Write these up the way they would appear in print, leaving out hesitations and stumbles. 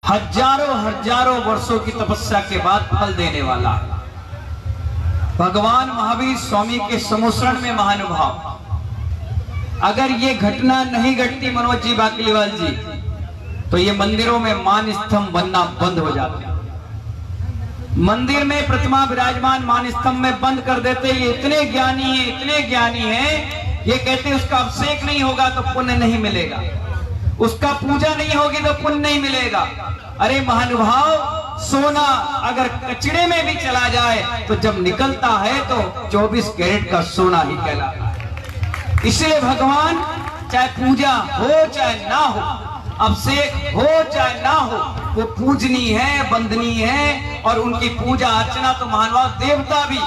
हजारों हजारों वर्षों की तपस्या के बाद फल देने वाला भगवान महावीर स्वामी के समोसरण में महानुभाव। अगर ये घटना नहीं घटती मनोज जी बाकलीवाल जी, तो ये मंदिरों में मान स्तंभ बनना बंद हो जाते। मंदिर में प्रतिमा विराजमान मान स्तंभ में बंद कर देते। ये इतने ज्ञानी है, इतने ज्ञानी है, ये कहते उसका अभिषेक नहीं होगा तो पुण्य नहीं मिलेगा, उसका पूजा नहीं होगी तो पुण्य नहीं मिलेगा। अरे महानुभाव, सोना अगर कचड़े में भी चला जाए तो जब निकलता है तो 24 कैरेट का सोना ही कहलाता है। इसलिए भगवान चाहे पूजा हो चाहे ना हो, अभिषेक हो चाहे ना हो, वो पूजनीय है, वंदनीय है। और उनकी पूजा अर्चना तो महानुभाव देवता भी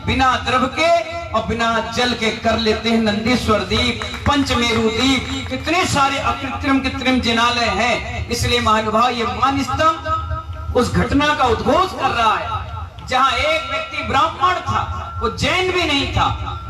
बिना द्रव्य के और बिना जल के कर लेते हैं। नंदीश्वर दीप, पंचमेरु दीप, कितने सारे अकृत्रिम कृत्रिम जिनालय हैं। इसलिए महानुभाव ये मान स्तंभ उस घटना का उद्घोष कर रहा है जहां एक व्यक्ति ब्राह्मण था, वो जैन भी नहीं था,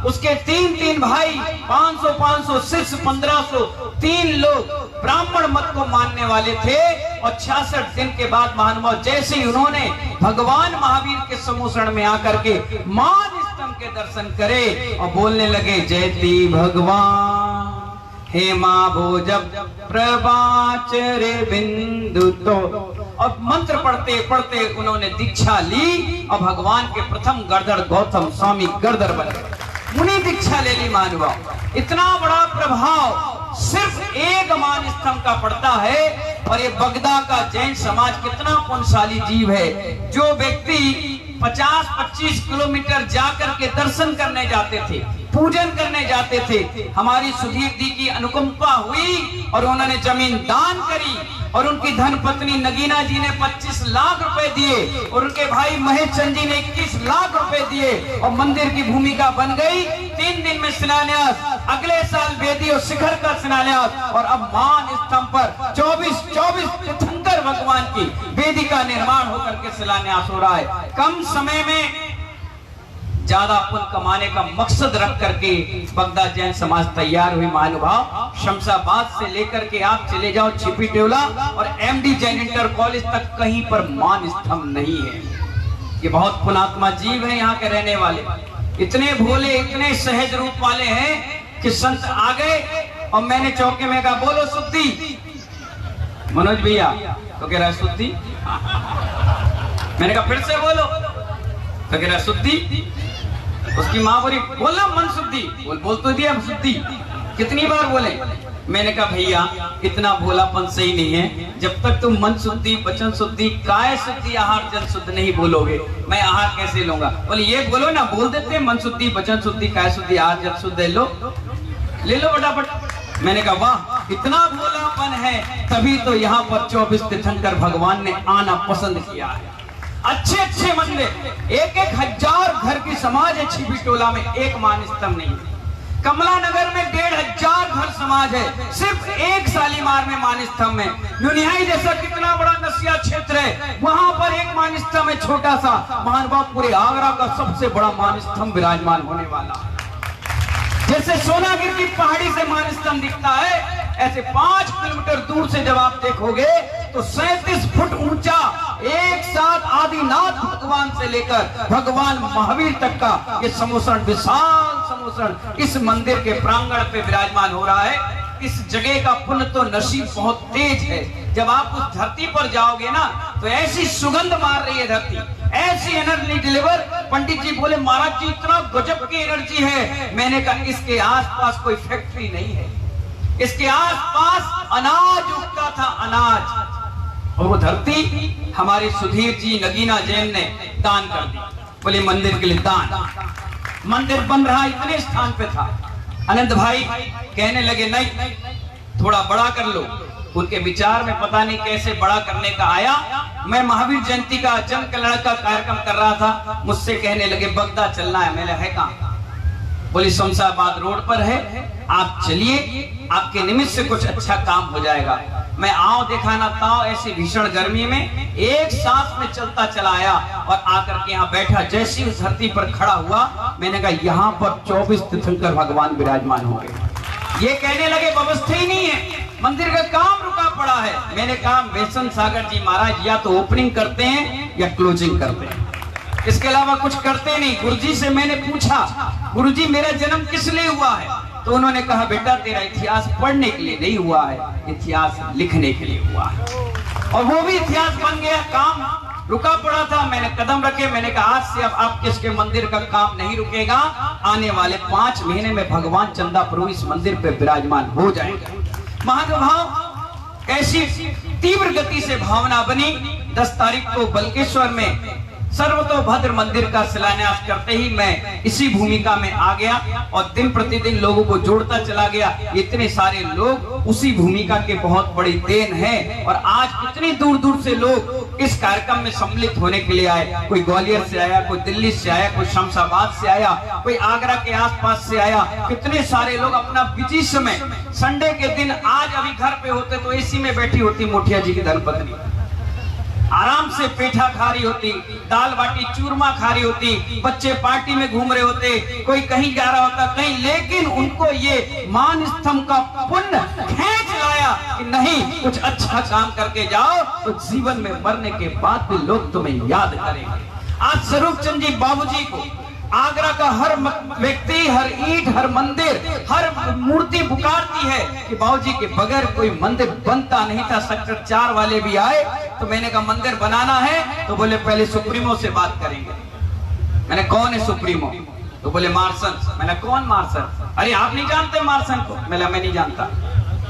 उसके तीन भाई, 500 शिष्य, 1500, 3 लोग ब्राह्मण मत को मानने वाले थे। और 66 दिन के बाद महानुभाव जैसे ही उन्होंने भगवान महावीर के समोसरण में आकर के मान स्तंभ के दर्शन करे और बोलने लगे, जयति भगवान हे मां भोज प्रवाचरे बिंदु तो। और मंत्र पढ़ते पढ़ते उन्होंने दीक्षा ली और भगवान के प्रथम गर्दर गौतम स्वामी गर्दर बने, मुनि दीक्षा ले ली। महानुभाव, इतना बड़ा प्रभाव सिर्फ एक मान स्तंभ का पड़ता है। और ये बगदा का जैन समाज कितना पुण्यशाली जीव है। जो व्यक्ति 50-25 किलोमीटर जाकर के दर्शन करने जाते थे, पूजन करने जाते थे, हमारी सुधीर दी की अनुकंपा हुई और उन्होंने जमीन दान करी। और उनकी धन पत्नी नगीना जी ने 25 लाख रुपए दिए और उनके भाई महेश चंद जी ने 21 लाख रुपए दिए और मंदिर की भूमिका बन गई। 3 दिन में शिलान्यास, अगले साल वेदी और शिखर का शिलान्यास। और अब मान स्तंभ पर 24 तीर्थंकर भगवान की वेदी का निर्माण होकर के शिलान्यास हो रहा है। कम समय में ज्यादा पुण्य कमाने का मकसद रख करके बगदा जैन समाज तैयार हुई। महानुभाव, शमशाबाद से लेकर के आप चले जाओ छिपी टेवला और एमडी जैन इंटर कॉलेज तक कहीं पर मान स्तंभ नहीं है। ये बहुत पुण्यात्मा जीव है यहाँ के रहने वाले, इतने भोले, इतने सहज रूप वाले हैं कि संत आ गए और मैंने चौके में कहा, बोलो शुद्धि मनोज भैया, तो कह रहा है शुद्धि। मैंने कहा फिर से बोलो, तो कह रहा है शुद्धि। उसकी माँ बोली, बोला मन शुद्धि, बोल तो दिया शुद्धि, कितनी बार बोले। मैंने कहा भैया इतना भोलापन सही नहीं है, जब तक तुम मन शुद्धि, वचन शुद्धि, काय शुद्धि, आहार जल शुद्ध नहीं बोलोगे, मैं आहार कैसे लूंगा। बोले ये बोलो ना, बोल देते मन शुद्धि, वचन शुद्धि, काय शुद्धि, आहार जल शुद्ध, ले लो फटाफट। मैंने कहा वाह, इतना भोलापन है, तभी तो यहाँ पर 24 तीर्थंकर भगवान ने आना पसंद किया है। अच्छे अच्छे मंदिर, 1-1 हजार घर की समाज है। छिपी टोला में एक मान स्तंभ नहीं है। कमला नगर में 1500 घर समाज है, सिर्फ एक शालीमार में मान स्तंभ है। नुनियाई जैसा कितना बड़ा नसिया क्षेत्र है, वहां पर एक मान स्तंभ है छोटा सा। महानुभाव, पूरे आगरा का सबसे बड़ा मान स्तंभ विराजमान होने वाला है। जैसे सोनागिर की पहाड़ी से मान स्तंभ दिखता है, ऐसे 5 किलोमीटर दूर से जब आप देखोगे तो 37 फुट ऊंचा एक साथ आदिनाथ भगवान से लेकर भगवान महावीर तक का ये समोसरण, विशाल समोसरण इस मंदिर के प्रांगण पे विराजमान हो रहा है। इस जगह का पुण्य तो नसीब बहुत तेज है। जब आप उस धरती पर जाओगे ना तो ऐसी सुगंध मार रही है धरती, ऐसी एनर्जी डिलीवर। पंडित जी बोले महाराज जी इतना गजब की एनर्जी है। मैंने कहा इसके आसपास कोई फैक्ट्री नहीं है, इसके आसपास अनाज उगता था, अनाज। और वो धरती हमारे सुधीर जी नगीना जैन ने दान कर दी। बोले मंदिर के लिए दान, मंदिर बन रहा इतने स्थान पे था। अनंत भाई कहने लगे नहीं थोड़ा बड़ा कर लो। उनके विचार में पता नहीं कैसे बड़ा करने का आया। मैं महावीर जयंती का जन कल्याण का कार्यक्रम कर रहा था, मुझसे कहने लगे बगदा चलना है। मैंने है कहाँ? बोली शमशाबाद रोड पर है, आप चलिए, आपके निमित्त से कुछ अच्छा काम हो जाएगा। मैं आओ दिखाना ताओ, ऐसी भीषण गर्मी में एक सांस में चलता चला आया और आकर के यहाँ बैठा। जैसी उस धरती पर खड़ा हुआ, मैंने कहा यहाँ पर 24 तीर्थंकर भगवान विराजमान हो गए। ये कहने लगे व्यवस्था ही नहीं है। मंदिर का काम रुका पड़ा है। मैंने कहा बेसन सागर जी महाराज या तो ओपनिंग करते हैं या क्लोजिंग करते हैं, इसके अलावा कुछ करते नहीं। गुरुजी से मैंने पूछा, गुरुजी मेरा जन्म किस लिए हुआ है? तो उन्होंने कहा बेटा तेरा इतिहास पढ़ने के लिए नहीं हुआ है, इतिहास लिखने के लिए हुआ है। और वो भी इतिहास बन गया, काम रुका पड़ा था। मैंने कदम रखे, मैंने कहा आज से अब आप किसके मंदिर का काम नहीं रुकेगा। आने वाले 5 महीने में भगवान चंदा प्रभु इस मंदिर पे विराजमान हो जाएगा। महानुभाव कैसी तीव्र गति से भावना बनी। 10 तारीख को बल्केश्वर में सर्वतोभद्र मंदिर का शिलान्यास करते ही मैं इसी भूमिका में आ गया और दिन प्रतिदिन लोगों को जोड़ता चला गया। इतने सारे लोग उसी भूमिका के बहुत बड़ी देन है और आज इतनी दूर दूर से लोग इस कार्यक्रम में सम्मिलित होने के लिए आए। कोई ग्वालियर से आया, कोई दिल्ली से आया, कोई शमशाबाद से आया, कोई आगरा के आसपास से आया। कितने सारे लोग अपना बिजी समय संडे के दिन आज अभी घर पे होते तो एसी में बैठी होती मोठिया जी की धर्मपत्नी, आराम से पेठा खा रही होती, दाल बाटी चूरमा खा रही होती, बच्चे पार्टी में घूम रहे होते, कोई कहीं जा रहा होता कहीं, लेकिन उनको ये मान स्तंभ का पुण्य खींच लाया कि नहीं कुछ अच्छा काम करके जाओ तो जीवन में मरने के बाद भी लोग तुम्हें याद करेंगे। आज स्वरूप चंद जी बाबूजी को आगरा का हर व्यक्ति, हर ईंट, हर मंदिर, हर मूर्ति पुकारती है कि बाबूजी के बगैर कोई मंदिर बनता नहीं था। सेक्टर 4 वाले भी आए तो मैंने कहा मंदिर बनाना है तो बोले पहले सुप्रीमो से बात करेंगे। मैंने कौन है सुप्रीमो? तो बोले मार्शन। मैंने कौन मार्शन? अरे आप नहीं जानते मार्शन को? मैं नहीं जानता।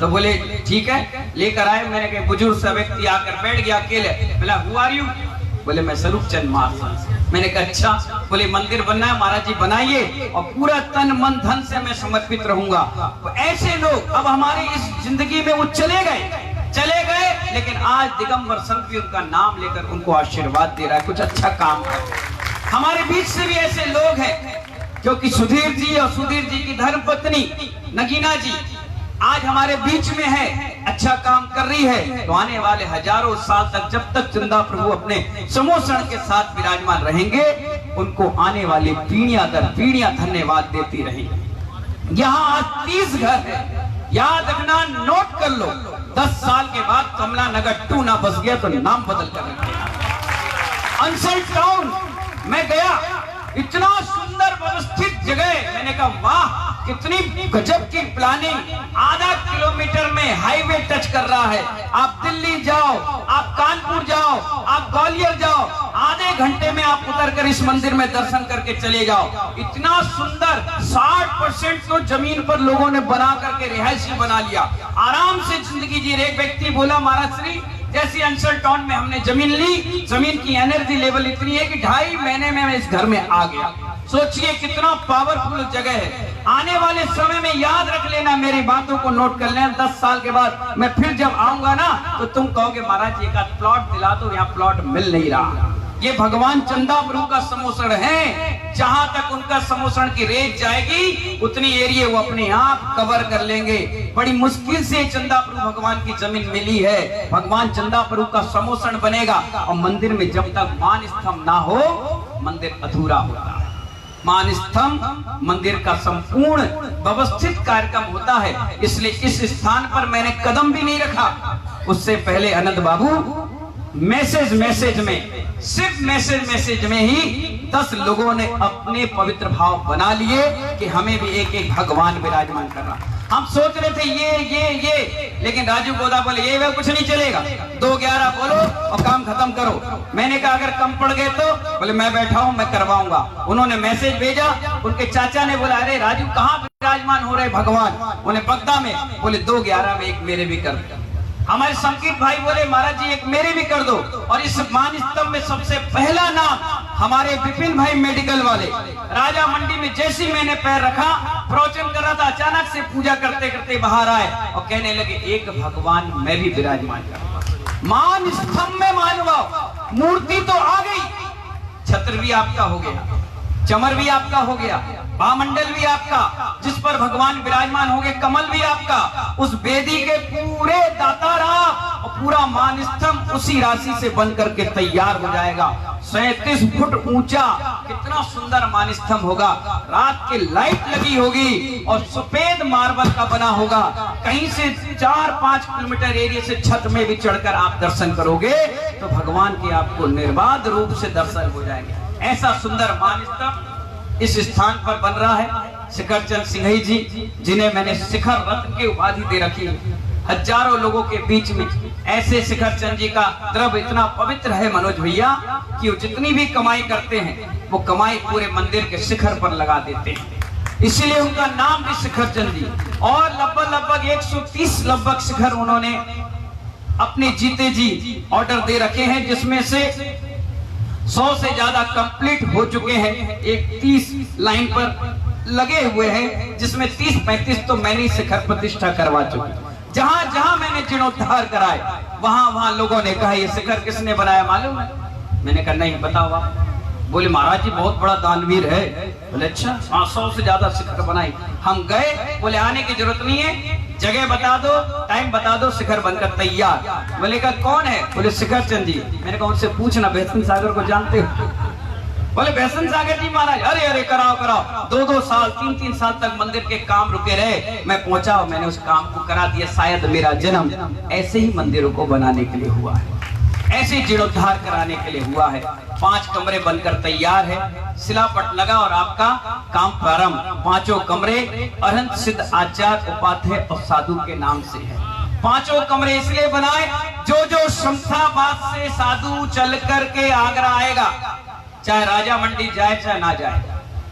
तो बोले ठीक है, लेकर आए। मैंने कहा बुजुर्ग सा व्यक्ति आकर बैठ गया अकेले। बोला हु आर यू? बोले मैं स्वरूप चंद मार्शन। मैंने कहा अच्छा। बोले मंदिर बनना है महाराज जी बनाइए और पूरा तन मन धन से मैं समर्पित रहूंगा। तो ऐसे लोग अब हमारी इस जिंदगी में वो चले गए, लेकिन आज दिगंबर संत भी उनका नाम लेकर उनको आशीर्वाद दे रहा है, कुछ अच्छा काम कर। हमारे बीच से भी ऐसे लोग हैं क्योंकि सुधीर जी और सुधीर जी की धर्मपत्नी नगीना जी आज हमारे बीच में है, अच्छा काम कर रही है। तो आने वाले हजारों साल तक जब तक चंदा प्रभु अपने समोषण के साथ विराजमान रहेंगे उनको आने वाली पीढ़ियां दर पीढ़ियां धन्यवाद देती रहेंगी। यहाँ आज 30 घर है, याद रखना, नोट कर लो। 10 साल के बाद कमला नगर 2 ना बस गया तो नाम बदल कर रखेगा। अंसल टाउन में गया, इतना सुंदर व्यवस्थित जगह, मैंने कहा वाह कितनी गजब की प्लानिंग। आधा किलोमीटर में हाईवे टच कर रहा है। आप दिल्ली जाओ, आप कानपुर जाओ, आप ग्वालियर जाओ, आधे घंटे में आप उतरकर इस मंदिर में दर्शन करके चले जाओ। इतना सुंदर 60% तो जमीन पर लोगों ने बना करके रिहायशी बना लिया, आराम से जिंदगी जी। एक व्यक्ति बोला महाराज श्री जैसी अंसल टाउन में हमने जमीन ली, जमीन की एनर्जी लेवल इतनी है कि 2.5 महीने में मैं इस घर में आ गया। सोचिए कितना पावरफुल जगह है। आने वाले समय में याद रख लेना, मेरी बातों को नोट कर लेना। 10 साल के बाद मैं फिर जब आऊंगा ना तो तुम कहोगे महाराज जी का प्लॉट दिला दो, यहाँ प्लॉट मिल नहीं रहा। ये भगवान चंदा प्रभु का समोषण है। जहां तक उनका समोषण की रेंज जाएगी उतनी एरिया वो अपने आप कवर कर लेंगे। बड़ी मुश्किल से चंदा प्रभु भगवान की जमीन मिली है। भगवान चंदा प्रभु का समोषण बनेगा और मंदिर में जब तक मान स्तंभ ना हो मंदिर अधूरा होता है। मान स्तंभ मंदिर का संपूर्ण व्यवस्थित कार्यक्रम होता है। इसलिए इस स्थान पर मैंने कदम भी नहीं रखा। उससे पहले अनंत बाबू मैसेज में सिर्फ मैसेज में ही 10 लोगों ने अपने पवित्र भाव बना लिए कि हमें भी एक भगवान विराजमान करना। हम सोच रहे थे ये, लेकिन राजू गोदा बोले ये वह कुछ नहीं चलेगा, 2-11 बोलो और काम खत्म करो। मैंने कहा अगर कम पड़ गए तो बोले मैं बैठा हूं, मैं करवाऊंगा। उन्होंने मैसेज भेजा, उनके चाचा ने बोला अरे राजू कहाँ विराजमान हो रहे भगवान? उन्हें बगदा में। बोले 2-11 में एक मेरे भी कर दो। हमारे संकीर्त भाई बोले महाराज जी एक मेरे भी कर दो। और इस मान स्तंभ में सबसे पहला नाम हमारे विपिन भाई मेडिकल वाले। राजा मंडी में जैसी मैंने पैर रखा, प्रवचन कर रहा था, अचानक से पूजा करते करते बाहर आए और कहने लगे एक भगवान मैं भी विराजमान करूंगा। मान स्तंभ में मानव मूर्ति तो आ गई, छत्र भी आपका हो गया, चमर भी आपका हो गया, भामंडल भी आपका, जिस पर भगवान विराजमान होंगे, कमल भी आपका, उस वेदी के पूरे दातार आप और पूरा मान स्तंभ उसी राशि से बन करके तैयार हो जाएगा। 37 फुट ऊंचा कितना सुंदर मान स्तंभ होगा। रात की लाइट लगी होगी और सफेद मार्बल का बना होगा। कहीं से 4-5 किलोमीटर एरिया से छत में भी चढ़कर आप दर्शन करोगे तो भगवान के आपको निर्बाध रूप से दर्शन हो जाएंगे। ऐसा सुंदर मान स्तंभ इस स्थान पर बन रहा है। शिखरचंद सिंघई जी, जिन्हें मैंने शिखर रत्न की उपाधि दे रखी है, हजारों लोगों के बीच में ऐसे शिखरचंद जी का द्रव्य इतना पवित्र है मनोज भैया कि वो जितनी भी कमाई करते हैं वो कमाई पूरे मंदिर के शिखर पर लगा देते हैं। इसीलिए उनका नाम भी शिखरचंद जी। और लगभग 130 शिखर उन्होंने अपने जीते जी ऑर्डर दे रखे हैं, जिसमें से 100 से ज्यादा कंप्लीट हो चुके हैं। एक 30 लाइन पर लगे हुए हैं, जिसमें 30-35 तो मैंने शिखर प्रतिष्ठा करवा चुकी। जहां जहां मैंने जीर्णोद्धार कराए वहां लोगों ने कहा ये शिखर किसने बनाया मालूम है? मैंने कहा नहीं बताओ आप। बोले महाराज जी बहुत बड़ा दानवीर है। बोले अच्छा, 100 से ज्यादा शिखर बनाई। हम गए, बोले आने की जरूरत नहीं है, जगह बता दो, टाइम बता दो, शिखर बनकर तैयार। बोले कहा कौन है? बोले शिखरचंद जी। मैंने कहा उनसे पूछना बेसन सागर को जानते हो? बोले बेसन सागर जी महाराज। अरे कराओ 2-2 साल 3-3 साल तक मंदिर के काम रुके रहे। मैं पहुंचा और मैंने उस काम को करा दिया। शायद मेरा जन्म ऐसे ही मंदिरों को बनाने के लिए हुआ है, ऐसे जीर्णोद्धार कराने के लिए हुआ है। 5 कमरे बनकर तैयार है, शिलापट लगा और आपका काम प्रारंभ। 5 कमरे अरहंत सिद्ध आचार्य उपाध्याय और साधु के नाम से है। 5 कमरे इसलिए बनाए, जो शमशाबाद से साधु चल करके आगरा आएगा, चाहे राजा मंडी जाए चाहे ना जाए,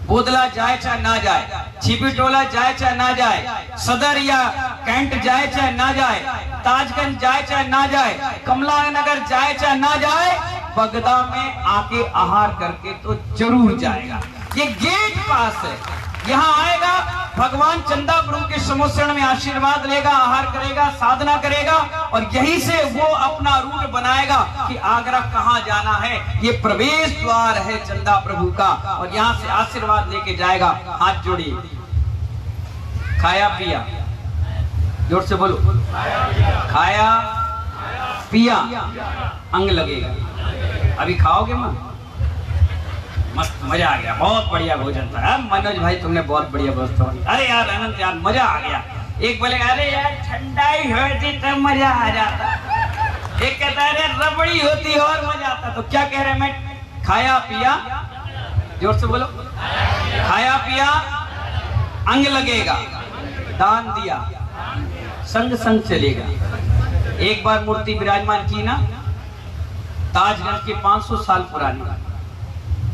बोदला जाए चाहे ना जाए, छिपीटोला जाए चाहे ना जाए, सदर या कैंट जाए चाहे ना जाए, ताजगंज जाए चाहे ना जाए, कमला नगर जाए चाहे ना जाए, बगदा में आके आहार करके तो जरूर जाएगा। ये गेट पास है, यहाँ आएगा, भगवान चंदा प्रभु के समोसरण में आशीर्वाद लेगा, आहार करेगा, साधना करेगा और यहीं से वो अपना रूट बनाएगा कि आगरा कहाँ जाना है। ये प्रवेश द्वार है चंदा प्रभु का और यहाँ से आशीर्वाद लेके जाएगा। हाथ जोड़िए, खाया पिया, जोर से बोलो, खाया पिया अंग लगेगा। अभी खाओगे मां? मस्त मजा आ गया, बहुत बढ़िया भोजन था। मनोज भाई तुमने बहुत बढ़िया व्यवस्था। अरे यार अनंत यार मजा आ गया। एक बोले अरे यार ठंडाई होती तब मजा आ जाता, एक कहता है रबड़ी होती और मजा आता। तो क्या कह रहे हैं? मैं खाया पिया, जोर से बोलो, खाया पिया अंग लगेगा, दान दिया संग संग चलेगा। एक बार मूर्ति विराजमान की ना, ताजगंज की 500 साल पुरानी,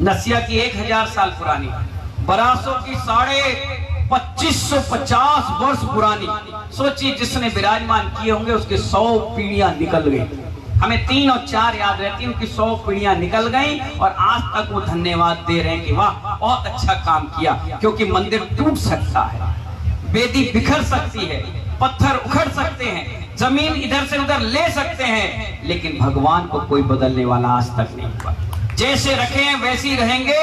नसिया की 1000 साल पुरानी, बरासों की 2550 वर्ष पुरानी। सोचिए जिसने विराजमान किए होंगे उसके 100 पीढ़ियां निकल गई। हमें 3 और 4 याद रहती है, उनकी 100 पीढ़ियां निकल गई और आज तक वो धन्यवाद दे रहे हैं कि वाह बहुत अच्छा काम किया। क्योंकि मंदिर टूट सकता है, वेदी बिखर सकती है, पत्थर उखड़ सकते हैं, जमीन इधर से उधर ले सकते हैं, लेकिन भगवान को कोई बदलने वाला आज तक नहीं हुआ। जैसे रखे हैं वैसे ही रहेंगे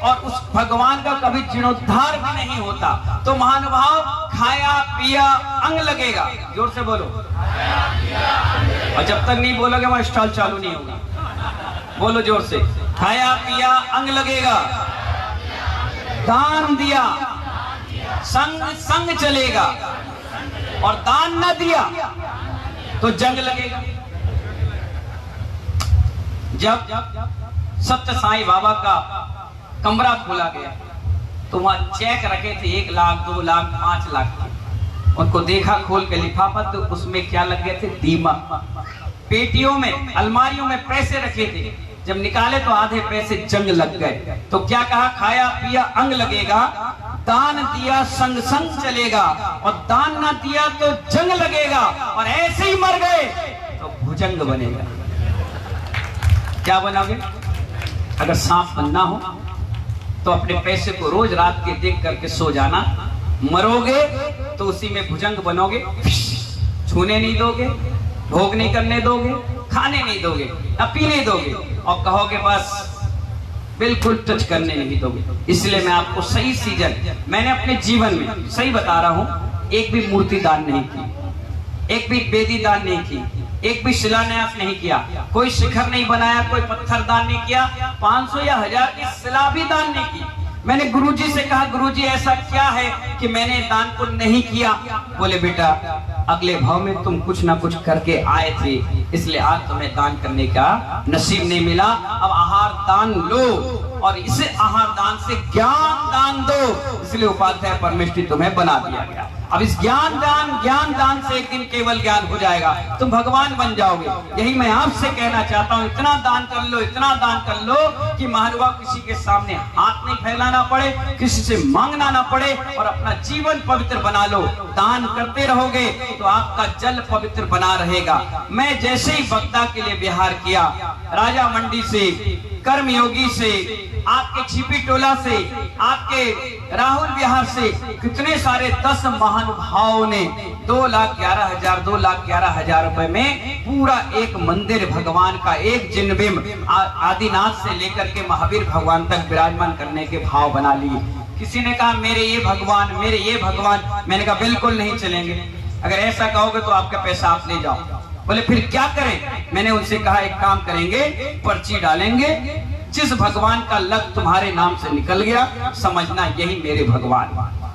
और उस भगवान का कभी जीर्णोद्धार भी नहीं होता। तो महानुभाव खाया पिया अंग लगेगा, जोर से बोलो। और जब तक नहीं बोलोगे वहां स्टॉल चालू नहीं होगा। बोलो जोर से, खाया पिया अंग लगेगा, दान दिया संग संग चलेगा और दान न दिया तो जंग लगेगा। जब सत्य साईं बाबा का कमरा खोला गया तो वहां चेक रखे थे 1 लाख 2 लाख 5 लाख के। उनको देखा खोल के लिफाफा तो उसमें क्या लग गए थे? दीमक। पेटियों में अलमारियों में पैसे रखे थे, जब निकाले तो आधे पैसे जंग लग गए। तो क्या कहा? खाया पिया अंग लगेगा, दान दिया संग संग चलेगा और दान ना दिया तो जंग लगेगा और ऐसे ही मर गए तो भुजंग बनेगा। क्या बनोगे? अगर सांप बनना हो तो अपने पैसे को रोज रात के देख करके सो जाना, मरोगे तो उसी में भुजंग बनोगे। छूने नहीं दोगे, भोग नहीं करने दोगे, खाने नहीं दोगे, न पीने दोगे और कहोगे बस बिल्कुल टच करने नहीं दोगे। इसलिए मैं आपको सही सीजन, मैंने अपने जीवन में सही बता रहा हूं, एक भी मूर्ति दान नहीं की, एक भी वेदी दान नहीं की, एक भी शिलान्यास नहीं किया, कोई शिखर नहीं बनाया, कोई पत्थर दान नहीं किया, 500 या 1000 की शिला भी दान नहीं की। मैंने गुरुजी से कहा, गुरुजी ऐसा क्या है कि मैंने दान पुण्य नहीं किया? बोले बेटा अगले भाव में तुम कुछ ना कुछ करके आए थे, इसलिए आज तुम्हें दान करने का नसीब नहीं मिला। अब आहार दान लो और इसे आहार दान से ज्ञान दान दो, इसलिए उपाध्याय परमेष्ठी तुम्हें बना दिया गया। अब इस ज्ञान दान से एक दिन केवल ज्ञान हो जाएगा, तुम भगवान बन जाओगे। यही मैं आपसे कहना चाहता हूँ, इतना दान कर लो, इतना दान कर लो कि महानुभाव किसी के सामने हाथ नहीं फैलाना पड़े, किसी से मांगना ना पड़े और अपना जीवन पवित्र बना लो। दान करते रहोगे तो आपका जल पवित्र बना रहेगा। मैं जैसे ही बगदा के लिए बिहार किया, राजा मंडी से, कर्मयोगी से, आपके छिपी टोला से, आपके राहुल विहार से कितने सारे 10 महानुभावों ने 2,11,000 रुपए में पूरा एक मंदिर भगवान का, एक जिनबिंब आदिनाथ से लेकर के महावीर भगवान तक विराजमान करने के भाव बना लिए। किसी ने कहा मेरे ये भगवान, मेरे ये भगवान। मैंने कहा बिल्कुल नहीं चलेंगे, अगर ऐसा कहोगे तो आपका पैसा आप ले जाओ। बोले फिर क्या करें? मैंने उनसे कहा एक काम करेंगे, पर्ची डालेंगे, जिस भगवान का लग तुम्हारे नाम से निकल गया समझना यही मेरे भगवान,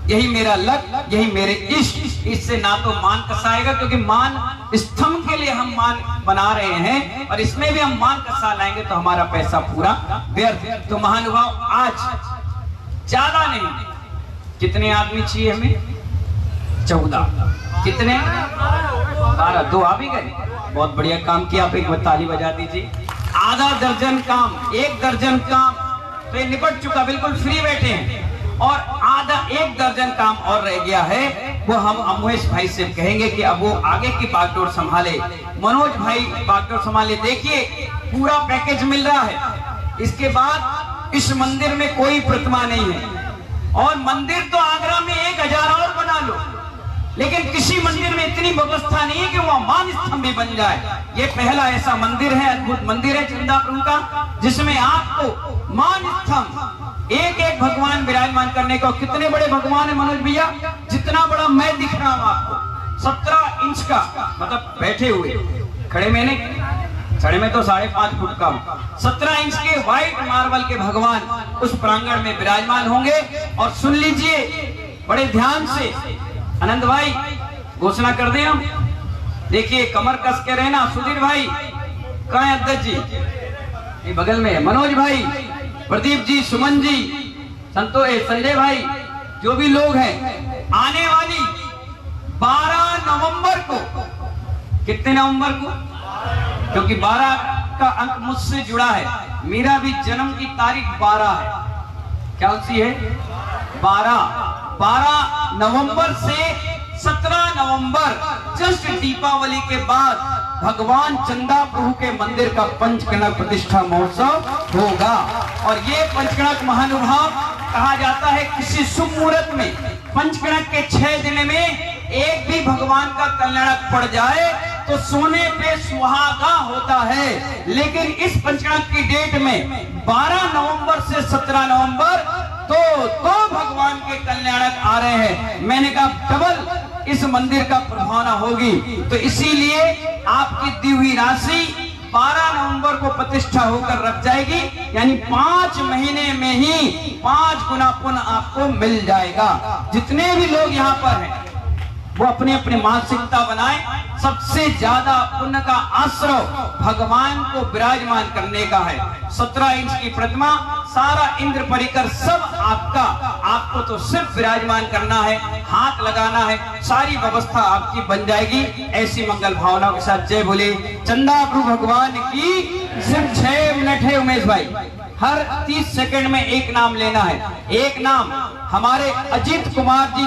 यही मेरा लग, यही मेरे इष्ट। इससे ना तो मान कसाएगा, क्योंकि मान स्तंभ के लिए हम मान बना रहे हैं और इसमें भी हम मान कसा लाएंगे तो हमारा पैसा पूरा व्यर्थ। तो महानुभाव आज ज्यादा नहीं, कितने आदमी चाहिए हमें? 14। कितने? 12। 2 आ भी गए, बहुत बढ़िया काम किया। आप एक बार ताली बजा दीजिए। आधा दर्जन काम, 1 दर्जन काम तो ये निपट चुका, बिल्कुल फ्री बैठे हैं। और आधा 1 दर्जन काम और रह गया है, वो हम अमोहेश भाई से कहेंगे कि अब वो आगे की बागडोर संभाले, मनोज भाई बागडोर संभाले। देखिए पूरा पैकेज मिल रहा है। इसके बाद इस मंदिर में कोई प्रतिमा नहीं है और मंदिर तो आगरा में 1000 और बना लो, लेकिन किसी मंदिर में इतनी व्यवस्था नहीं है कि वह मान स्तंभ भी बन जाए। ये पहला ऐसा मंदिर है, अद्भुत मंदिर है चंदा प्रभु का, जिसमें आपको मान स्तंभ एक एक भगवान विराजमान करने को। कितने बड़े भगवान है मनोज भैया? जितना बड़ा मैं दिख रहा हूँ आपको, 17 इंच का, मतलब बैठे हुए, खड़े में नहीं, खड़े में तो 5.5 फुट का, 17 इंच के व्हाइट मार्बल के भगवान उस प्रांगण में विराजमान होंगे। और सुन लीजिए बड़े ध्यान से, आनंद भाई घोषणा कर दें हम। देखिए कमर कस के रहना। सुधीर भाई कहाँ है? अध्यक्ष जी ये बगल में है। मनोज भाई, प्रदीप जी, सुमन जी, संजय भाई, जो भी लोग हैं, आने वाली 12 नवंबर को, कितने नवंबर को? क्योंकि 12 का अंक मुझसे जुड़ा है, मेरा भी जन्म की तारीख 12 है। क्या सी है? 12 नवंबर से 17 नवंबर, जस्ट दीपावली के बाद भगवान चंदा प्रभु के मंदिर का पंचकनक प्रतिष्ठा महोत्सव होगा। और ये पंचकनक महानुभाव कहा जाता है, किसी शुभ मुहूर्त में पंचकनक के 6 दिन में एक भी भगवान का कल्याणक पड़ जाए तो सोने पे सुहागा होता है। लेकिन इस पंचकनक की डेट में 12 नवंबर से 17 नवंबर तो भगवान के कल्याणक आ रहे हैं। मैंने कहा डबल इस मंदिर का प्रभावना होगी, तो इसीलिए आपकी दी हुई राशि 12 नवंबर को प्रतिष्ठा होकर रख जाएगी, यानी 5 महीने में ही 5 गुना पुण्य आपको मिल जाएगा। जितने भी लोग यहाँ पर हैं वो अपने अपने मानसिकता बनाए। सबसे ज्यादा पुण्य का आश्रय भगवान को विराजमान करने का है। 17 इंच की प्रतिमा, सारा इंद्र परिकर सब आपका, आपको तो सिर्फ विराजमान करना है, हाथ लगाना है, सारी व्यवस्था आपकी बन जाएगी। ऐसी मंगल भावनाओं के साथ जय बोले चंदा प्रभु भगवान की। सिर्फ 6 मिनट है उमेश भाई, हर 30 सेकंड में एक नाम लेना है। एक नाम हमारे अजीत कुमार जी